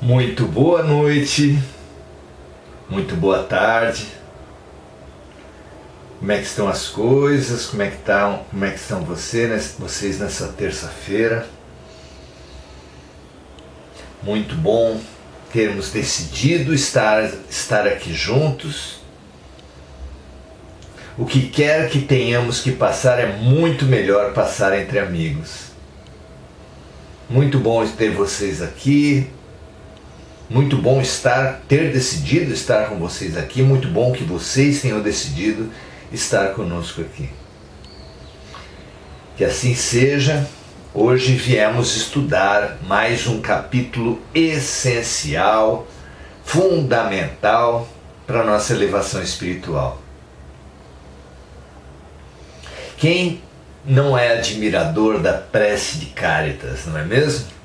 Muito boa noite, muito boa tarde. Como é que estão as coisas? Como é que estão vocês nessa terça-feira? Muito bom termos decidido estar aqui juntos. O que quer que tenhamos que passar é muito melhor passar entre amigos. Muito bom ter vocês aqui. Muito bom ter decidido estar com vocês aqui. Muito bom que vocês tenham decidido estar conosco aqui. Que assim seja. Hoje viemos estudar mais um capítulo essencial, fundamental para a nossa elevação espiritual. Quem não é admirador da prece de Cáritas, não é mesmo?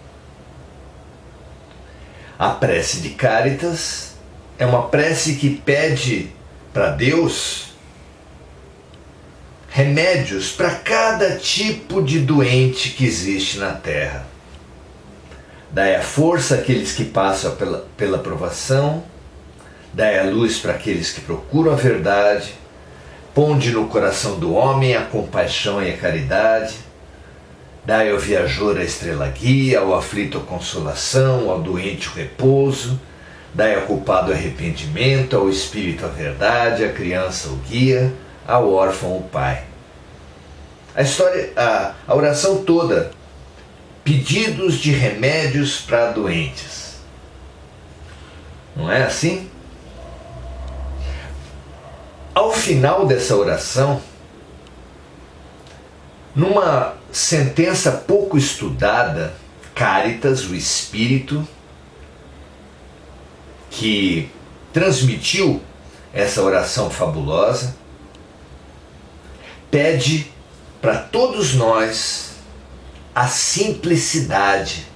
A prece de Cáritas é uma prece que pede para Deus remédios para cada tipo de doente que existe na Terra. Dai a força àqueles que passam pela provação, dai a luz para aqueles que procuram a verdade, ponde no coração do homem a compaixão e a caridade, dai ao viajor a estrela guia, ao aflito a consolação, ao doente o repouso, dai ao culpado o arrependimento, ao espírito a verdade, à criança o guia, ao órfão o pai. A oração toda, pedidos de remédios para doentes. Não é assim? Ao final dessa oração, numa sentença pouco estudada, Cáritas, o espírito que transmitiu essa oração fabulosa, pede para todos nós a simplicidade.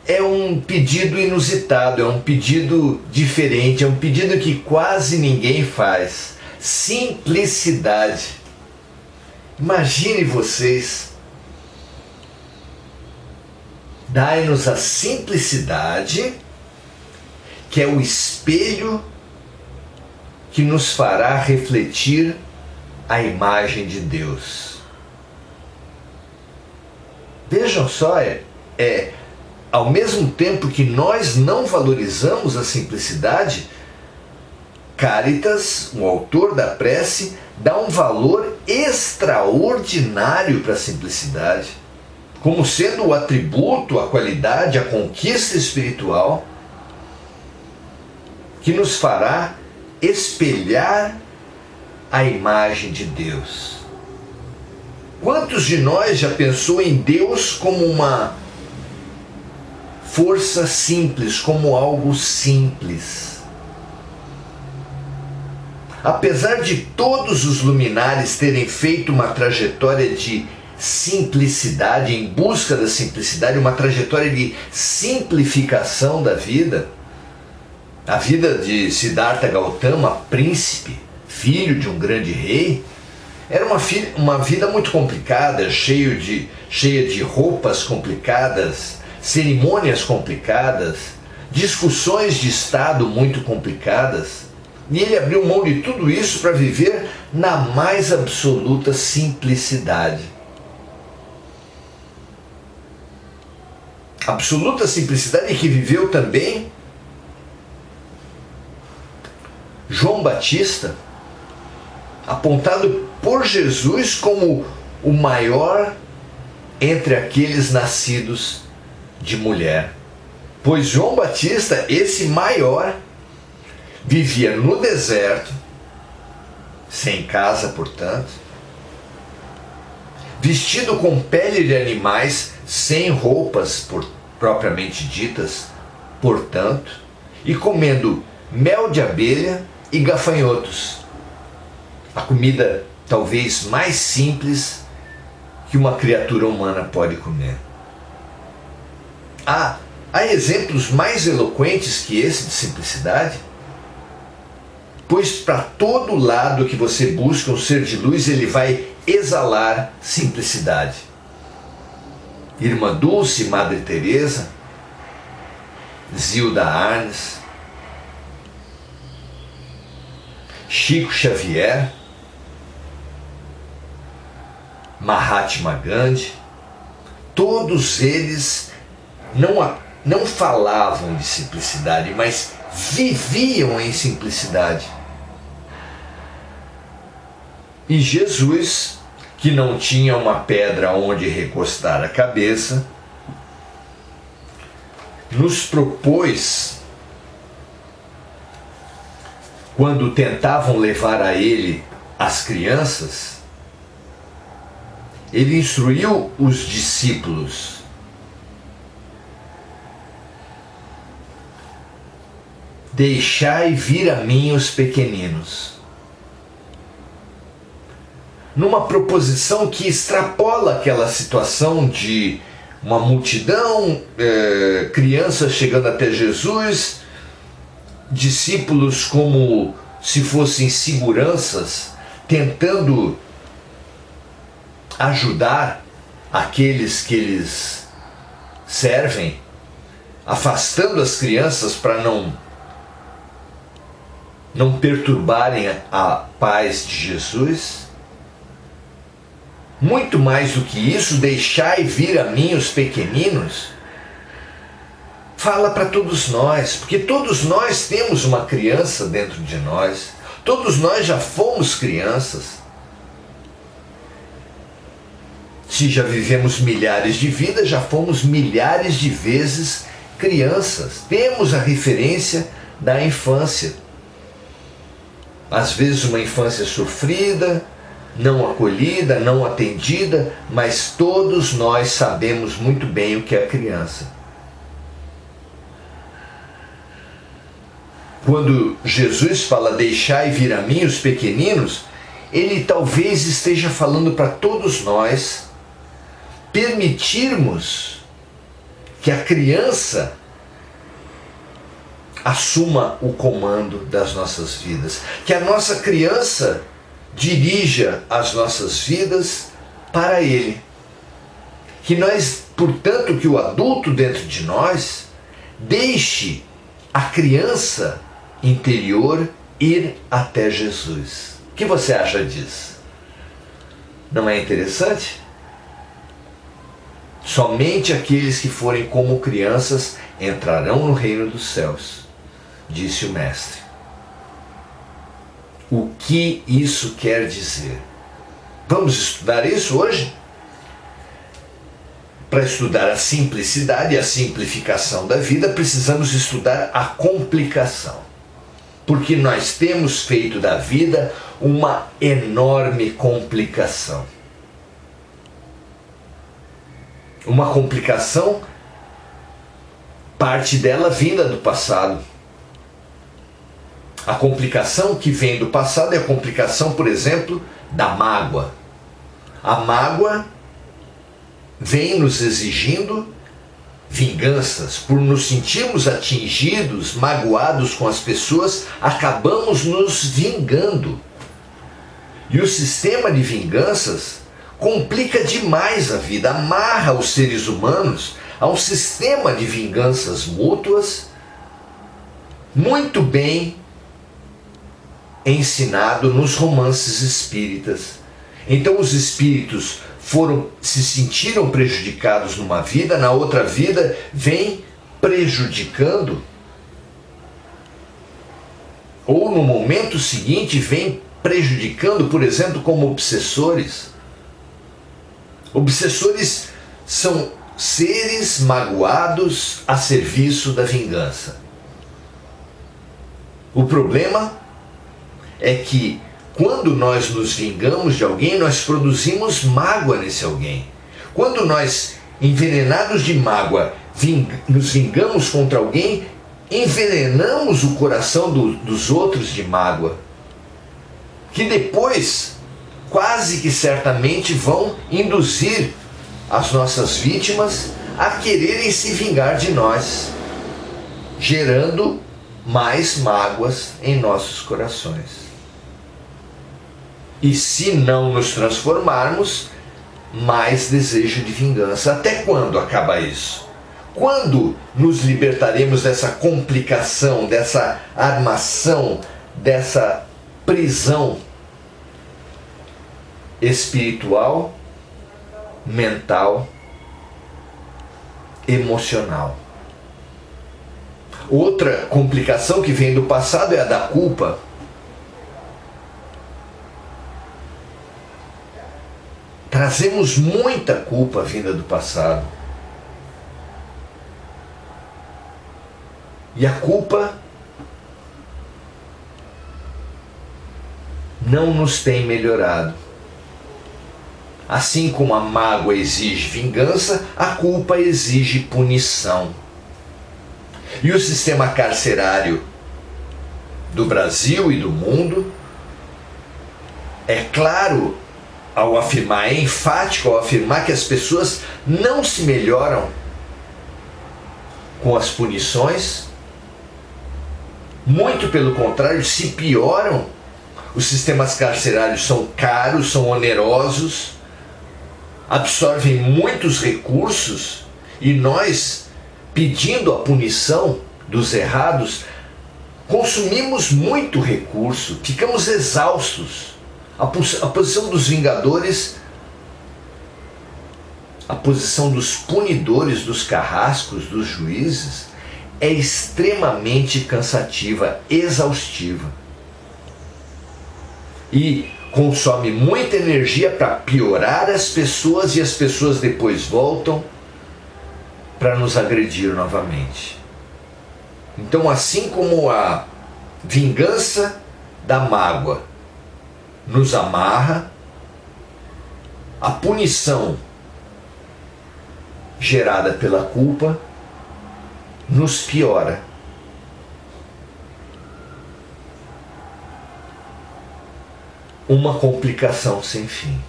É um pedido inusitado, é um pedido diferente, é um pedido que quase ninguém faz. Simplicidade. Imagine vocês. Dai-nos a simplicidade, que é o espelho que nos fará refletir a imagem de Deus. Vejam só, ao mesmo tempo que nós não valorizamos a simplicidade, Cáritas, o autor da prece, dá um valor extraordinário para a simplicidade, como sendo o atributo, a qualidade, a conquista espiritual que nos fará espelhar a imagem de Deus. Quantos de nós já pensou em Deus como uma força simples, como algo simples? Apesar de todos os luminares terem feito uma trajetória de simplicidade, em busca da simplicidade, uma trajetória de simplificação da vida, a vida de Siddhartha Gautama, príncipe, filho de um grande rei, era uma vida muito complicada, cheia de roupas complicadas, cerimônias complicadas, discussões de Estado muito complicadas. E ele abriu mão de tudo isso para viver na mais absoluta simplicidade. Absoluta simplicidade que viveu também João Batista, apontado por Jesus como o maior entre aqueles nascidos de mulher. Pois João Batista, esse maior, vivia no deserto, sem casa, portanto, vestido com pele de animais, sem roupas propriamente ditas, portanto, e comendo mel de abelha e gafanhotos, a comida talvez mais simples que uma criatura humana pode comer. Há exemplos mais eloquentes que esse de simplicidade, pois para todo lado que você busca um ser de luz, ele vai exalar simplicidade. Irmã Dulce, Madre Teresa, Zilda Arnes, Chico Xavier, Mahatma Gandhi, todos eles não falavam de simplicidade, mas viviam em simplicidade. E Jesus, que não tinha uma pedra onde recostar a cabeça, nos propôs, quando tentavam levar a ele as crianças, ele instruiu os discípulos: deixai vir a mim os pequeninos. Numa proposição que extrapola aquela situação de uma multidão, crianças chegando até Jesus, discípulos como se fossem seguranças, tentando ajudar aqueles que eles servem, afastando as crianças para não perturbarem a paz de Jesus. Muito mais do que isso, deixai vir a mim os pequeninos, fala para todos nós, porque todos nós temos uma criança dentro de nós, todos nós já fomos crianças. Se já vivemos milhares de vidas, já fomos milhares de vezes crianças. Temos a referência da infância. Às vezes uma infância sofrida, não acolhida, não atendida, mas todos nós sabemos muito bem o que é a criança. Quando Jesus fala deixai vir a mim os pequeninos, ele talvez esteja falando para todos nós permitirmos que a criança assuma o comando das nossas vidas, que a nossa criança dirija as nossas vidas para ele, que nós, portanto, que o adulto dentro de nós deixe a criança interior ir até Jesus. O que você acha disso? Não é interessante? Somente aqueles que forem como crianças entrarão no reino dos céus, disse o Mestre. O que isso quer dizer? Vamos estudar isso hoje? Para estudar a simplicidade e a simplificação da vida, precisamos estudar a complicação. Porque nós temos feito da vida uma enorme complicação. Uma complicação, parte dela vinda do passado. A complicação que vem do passado é a complicação, por exemplo, da mágoa. A mágoa vem nos exigindo vinganças. Por nos sentirmos atingidos, magoados com as pessoas, acabamos nos vingando. E o sistema de vinganças complica demais a vida, amarra os seres humanos a um sistema de vinganças mútuas muito bem ensinado nos romances espíritas. Então os espíritos se sentiram prejudicados numa vida, na outra vida vem prejudicando, ou no momento seguinte vem prejudicando, por exemplo, como obsessores. Obsessores são seres magoados a serviço da vingança. O problema é que quando nós nos vingamos de alguém, nós produzimos mágoa nesse alguém. Quando nós, envenenados de mágoa, nos vingamos contra alguém, envenenamos o coração dos outros de mágoa, que depois, quase que certamente, vão induzir as nossas vítimas a quererem se vingar de nós, gerando mais mágoas em nossos corações. E se não nos transformarmos, mais desejo de vingança. Até quando acaba isso? Quando nos libertaremos dessa complicação, dessa armação, dessa prisão espiritual, mental, emocional? Outra complicação que vem do passado é a da culpa. Trazemos muita culpa vinda do passado. E a culpa não nos tem melhorado. Assim como a mágoa exige vingança, a culpa exige punição. E o sistema carcerário do Brasil e do mundo é claro ao afirmar, é enfático ao afirmar que as pessoas não se melhoram com as punições, muito pelo contrário, se pioram. Os sistemas carcerários são caros, são onerosos, absorvem muitos recursos, e nós, pedindo a punição dos errados, consumimos muito recurso, ficamos exaustos. A posição dos vingadores, a posição dos punidores, dos carrascos, dos juízes, é extremamente cansativa, exaustiva. E consome muita energia para piorar as pessoas, e as pessoas depois voltam para nos agredir novamente. Então, assim como a vingança da mágoa nos amarra, a punição gerada pela culpa nos piora. Uma complicação sem fim.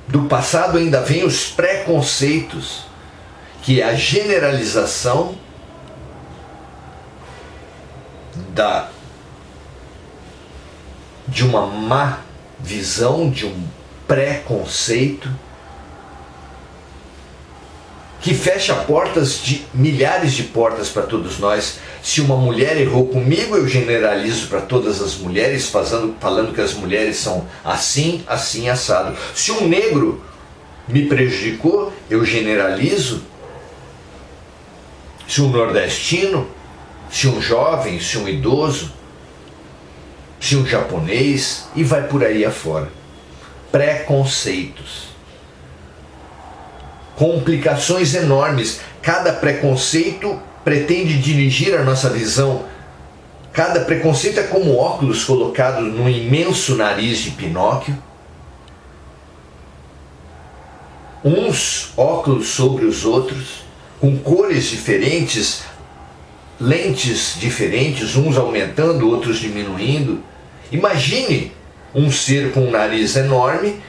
Do passado ainda vem os preconceitos, que é a generalização de uma má visão, de um preconceito, que fecha milhares de portas para todos nós. Se uma mulher errou comigo, eu generalizo para todas as mulheres, falando que as mulheres são assim, assim, assado. Se um negro me prejudicou, eu generalizo. Se um nordestino, se um jovem, se um idoso, se um japonês, e vai por aí afora. Preconceitos. Complicações enormes. Cada preconceito pretende dirigir a nossa visão. Cada preconceito é como óculos colocado num imenso nariz de Pinóquio. Uns óculos sobre os outros, com cores diferentes, lentes diferentes, uns aumentando, outros diminuindo. Imagine um ser com um nariz enorme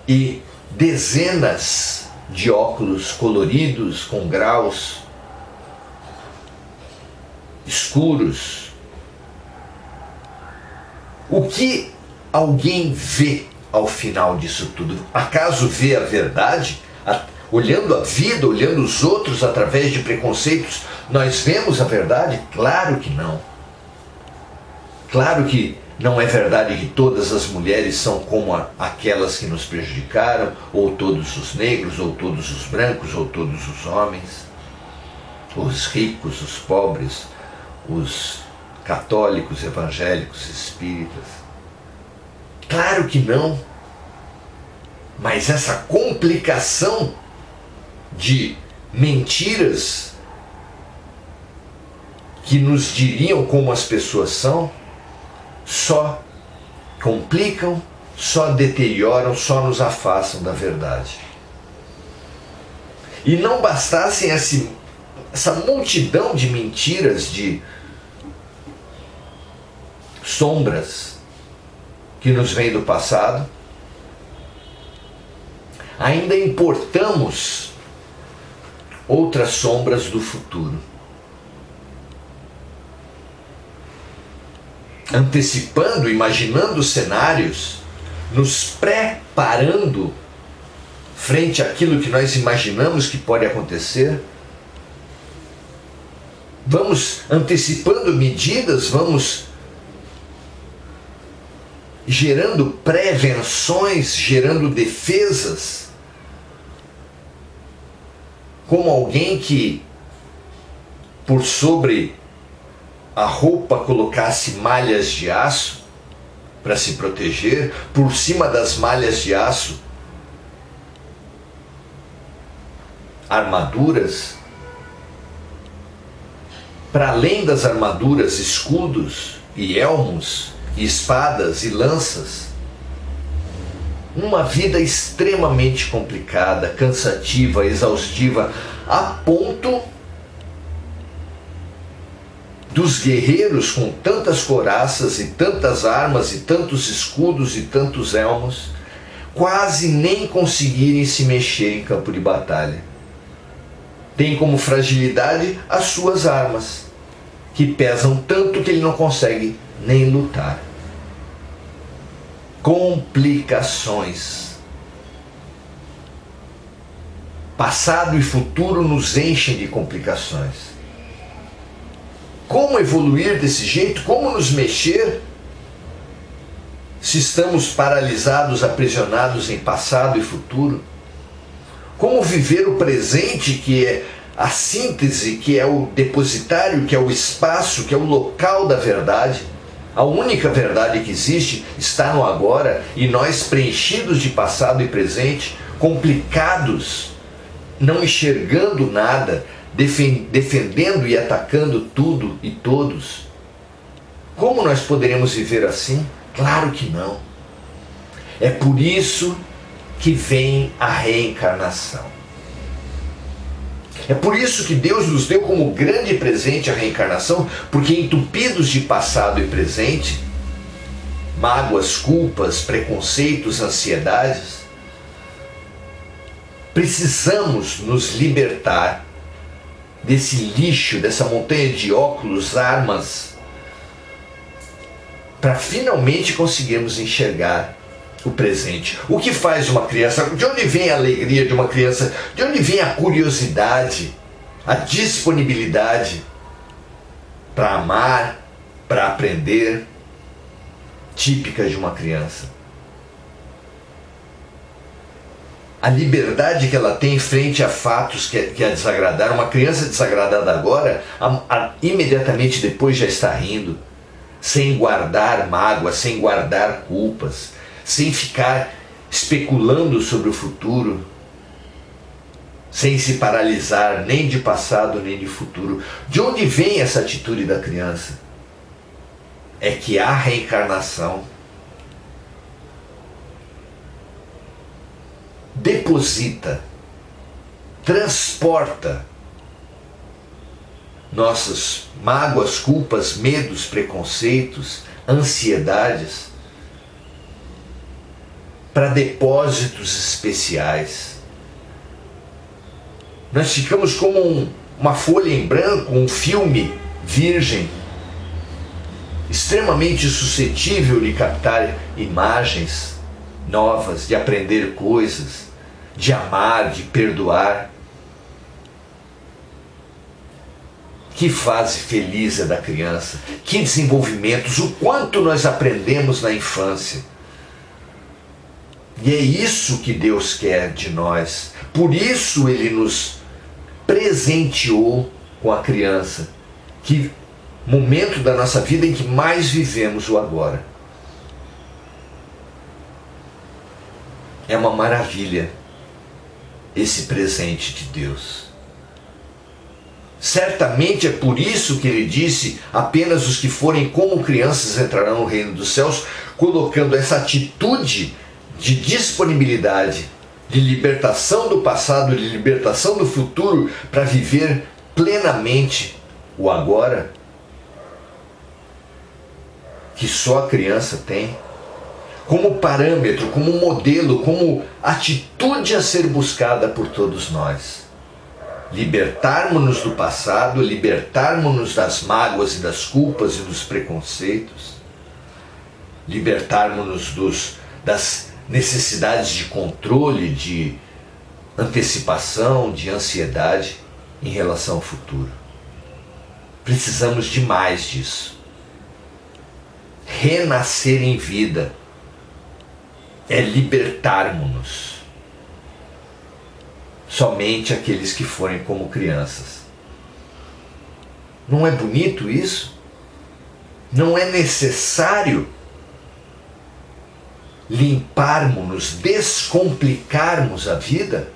e dezenas de óculos coloridos, com graus escuros. O que alguém vê ao final disso tudo? Acaso vê a verdade? Olhando a vida, olhando os outros através de preconceitos, nós vemos a verdade? Claro que não. Claro que não é verdade que todas as mulheres são como aquelas que nos prejudicaram, ou todos os negros, ou todos os brancos, ou todos os homens, os ricos, os pobres, os católicos, evangélicos, espíritas. Claro que não. Mas essa complicação de mentiras que nos diriam como as pessoas são, só complicam, só deterioram, só nos afastam da verdade. E não bastassem essa multidão de mentiras, de sombras que nos vem do passado, ainda importamos outras sombras do futuro, antecipando, imaginando cenários nos preparando frente àquilo que nós imaginamos que pode acontecer? Vamos antecipando medidas, vamos gerando prevenções, gerando defesas, como alguém que por sobre a roupa colocasse malhas de aço para se proteger, por cima das malhas de aço armaduras, para além das armaduras, escudos e elmos, e espadas e lanças. Uma vida extremamente complicada, cansativa, exaustiva, a ponto dos guerreiros com tantas couraças e tantas armas e tantos escudos e tantos elmos quase nem conseguirem se mexer em campo de batalha. Tem como fragilidade as suas armas, que pesam tanto que ele não consegue nem lutar. Complicações. Passado e futuro nos enchem de complicações. Como evoluir desse jeito? Como nos mexer se estamos paralisados, aprisionados em passado e futuro? Como viver o presente, que é a síntese, que é o depositário, que é o espaço, que é o local da verdade? A única verdade que existe está no agora, e nós, preenchidos de passado e presente, complicados, não enxergando nada, defendendo e atacando tudo e todos. Como nós poderemos viver assim? Claro que não. É por isso que vem a reencarnação. É por isso que Deus nos deu como grande presente a reencarnação, porque entupidos de passado e presente, mágoas, culpas, preconceitos, ansiedades, precisamos nos libertar desse lixo, dessa montanha de óculos, armas, para finalmente conseguirmos enxergar o presente. O que faz uma criança? De onde vem a alegria de uma criança? De onde vem a curiosidade, a disponibilidade para amar, para aprender, típica de uma criança? A liberdade que ela tem frente a fatos que a desagradaram. Uma criança desagradada agora, imediatamente depois já está rindo, sem guardar mágoas, sem guardar culpas, sem ficar especulando sobre o futuro, sem se paralisar nem de passado nem de futuro. De onde vem essa atitude da criança? É que a reencarnação deposita, transporta nossas mágoas, culpas, medos, preconceitos, ansiedades para depósitos especiais. Nós ficamos como uma folha em branco, um filme virgem, extremamente suscetível de captar imagens novas, de aprender coisas, de amar, de perdoar. Que fase feliz é da criança, que desenvolvimentos, o quanto nós aprendemos na infância. E é isso que Deus quer de nós. Por isso Ele nos presenteou com a criança, que momento da nossa vida em que mais vivemos o agora. É uma maravilha esse presente de Deus. Certamente é por isso que Ele disse: apenas os que forem como crianças entrarão no reino dos céus, colocando essa atitude de disponibilidade, de libertação do passado, de libertação do futuro, para viver plenamente o agora, que só a criança tem, como parâmetro, como modelo, como atitude a ser buscada por todos nós. Libertarmos-nos do passado, libertarmos-nos das mágoas e das culpas e dos preconceitos, libertarmos-nos das necessidades de controle, de antecipação, de ansiedade em relação ao futuro. Precisamos de mais disso. Renascer em vida é libertarmos-nos. Somente aqueles que forem como crianças. Não é bonito isso? Não é necessário limparmos-nos, descomplicarmos a vida,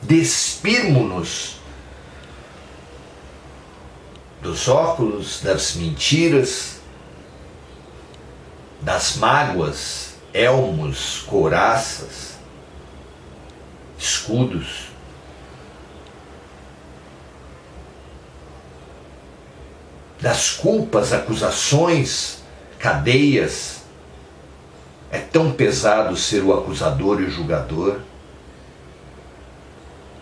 despirmos-nos dos óculos, das mentiras, das mágoas, elmos, couraças, escudos. Das culpas, acusações, cadeias. É tão pesado ser o acusador e o julgador.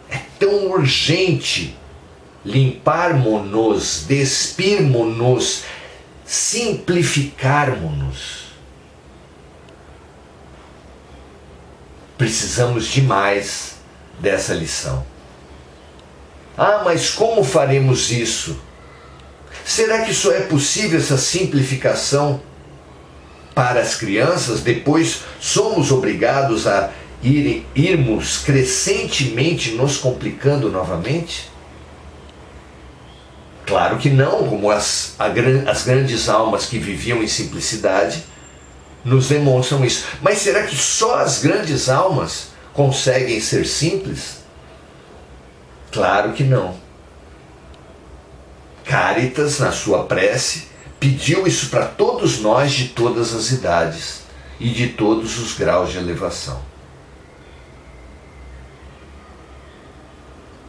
É tão urgente limparmos-nos, despirmos-nos, simplificarmos-nos. Precisamos demais dessa lição. Ah, mas como faremos isso? Será que só é possível essa simplificação para as crianças? Depois somos obrigados a irmos crescentemente nos complicando novamente? Claro que não, como as grandes almas que viviam em simplicidade nos demonstram isso. Mas será que só as grandes almas conseguem ser simples? Claro que não. Cáritas, na sua prece, pediu isso para todos nós de todas as idades e de todos os graus de elevação.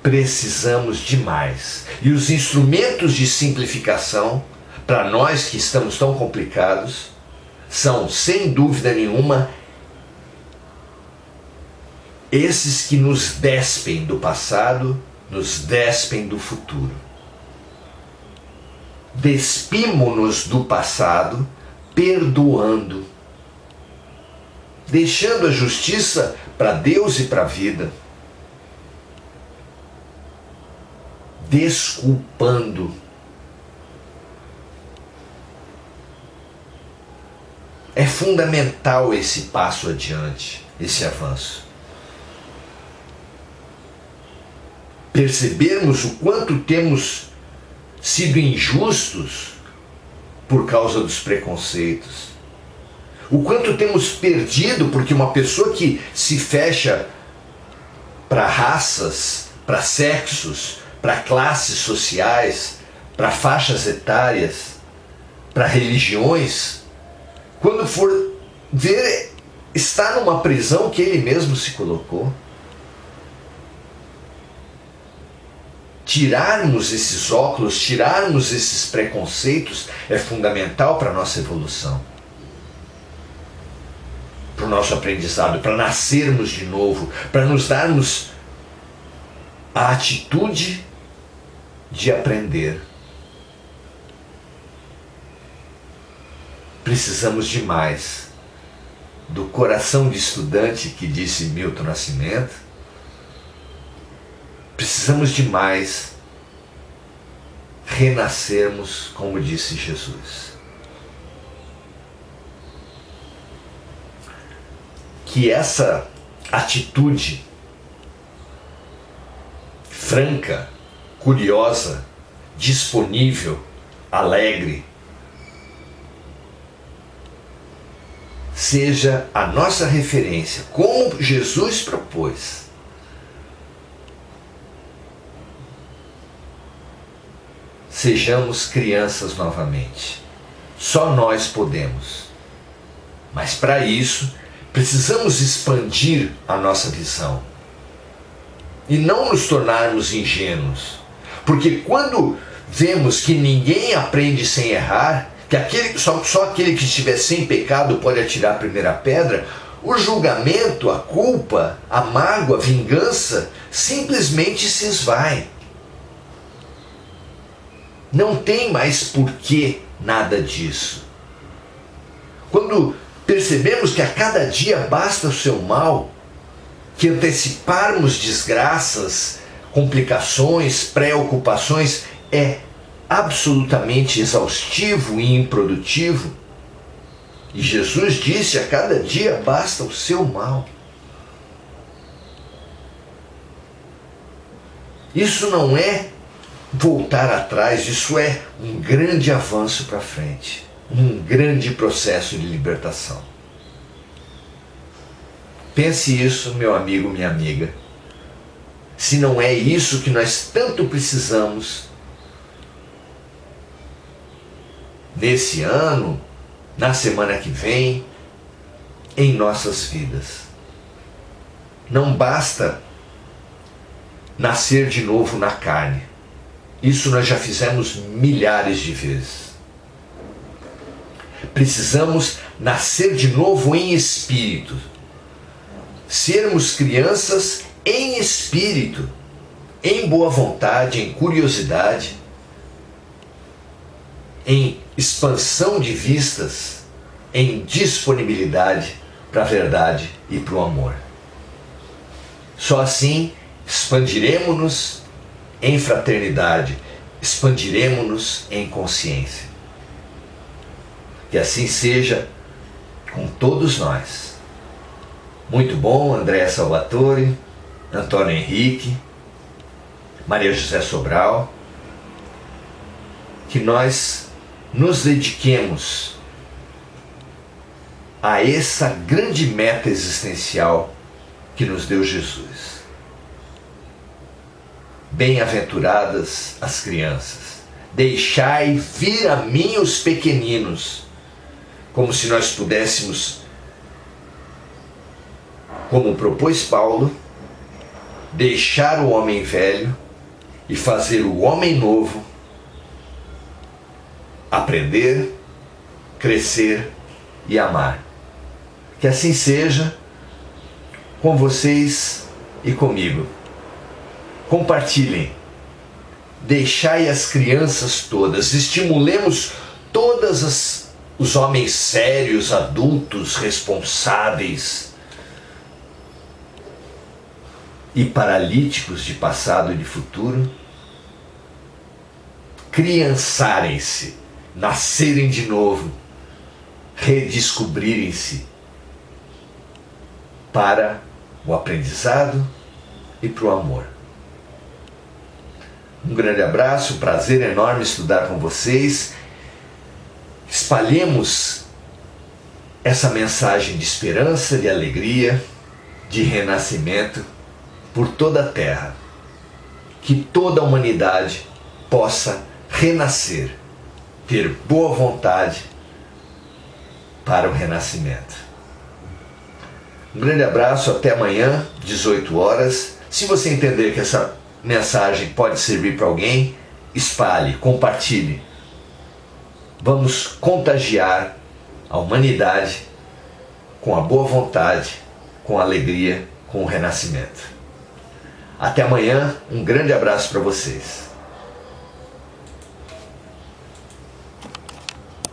Precisamos de mais. E os instrumentos de simplificação, para nós que estamos tão complicados, são, sem dúvida nenhuma, esses que nos despem do passado, nos despem do futuro. Despimo-nos do passado, perdoando, deixando a justiça para Deus e para a vida, desculpando. É fundamental esse passo adiante, esse avanço. Percebermos o quanto temos sido injustos por causa dos preconceitos. O quanto temos perdido porque uma pessoa que se fecha para raças, para sexos, para classes sociais, para faixas etárias, para religiões, quando for ver, está numa prisão que ele mesmo se colocou. Tirarmos esses óculos, tirarmos esses preconceitos é fundamental para a nossa evolução, para o nosso aprendizado, para nascermos de novo, para nos darmos a atitude de aprender. Precisamos de mais do coração de estudante que disse Milton Nascimento. Precisamos de mais renascermos, como disse Jesus. Que essa atitude franca, curiosa, disponível, alegre, seja a nossa referência, como Jesus propôs. Sejamos crianças novamente. Só nós podemos. Mas para isso, precisamos expandir a nossa visão. E não nos tornarmos ingênuos. Porque quando vemos que ninguém aprende sem errar, que só aquele que estiver sem pecado pode atirar a primeira pedra, o julgamento, a culpa, a mágoa, a vingança, simplesmente se esvai. Não tem mais porquê nada disso. Quando Percebemos que a cada dia basta o seu mal, que anteciparmos desgraças, complicações, preocupações é absolutamente exaustivo e improdutivo. E Jesus disse: a cada dia basta o seu mal. Isso não é voltar atrás, isso é um grande avanço para frente, um grande processo de libertação. Pense isso, meu amigo, minha amiga. Se não é isso que nós tanto precisamos nesse ano, na semana que vem, em nossas vidas. Não basta nascer de novo na carne. Isso nós já fizemos milhares de vezes. Precisamos nascer de novo em espírito. Sermos crianças em espírito, em boa vontade, em curiosidade, em expansão de vistas, em disponibilidade para a verdade e para o amor. Só assim expandiremos-nos em fraternidade, expandiremos-nos em consciência. Que assim seja com todos nós. Muito bom, Andréa Salvatore, Antônio Henrique, Maria José Sobral, que nós nos dediquemos a essa grande meta existencial que nos deu Jesus. Bem-aventuradas as crianças, deixai vir a mim os pequeninos, como se nós pudéssemos, como propôs Paulo, deixar o homem velho e fazer o homem novo aprender, crescer e amar. Que assim seja com vocês e comigo. Compartilhem, deixai as crianças todas, estimulemos todos os homens sérios, adultos, responsáveis e paralíticos de passado e de futuro, criançarem-se, nascerem de novo, redescobrirem-se para o aprendizado e para o amor. Um grande abraço, prazer enorme estudar com vocês. Espalhemos essa mensagem de esperança, de alegria, de renascimento por toda a terra. Que toda a humanidade possa renascer, ter boa vontade para o renascimento. Um grande abraço, até amanhã, 18 horas. Se você entender que essa mensagem pode servir para alguém, espalhe, compartilhe. Vamos contagiar a humanidade com a boa vontade, com a alegria, com o renascimento. Até amanhã, um grande abraço para vocês.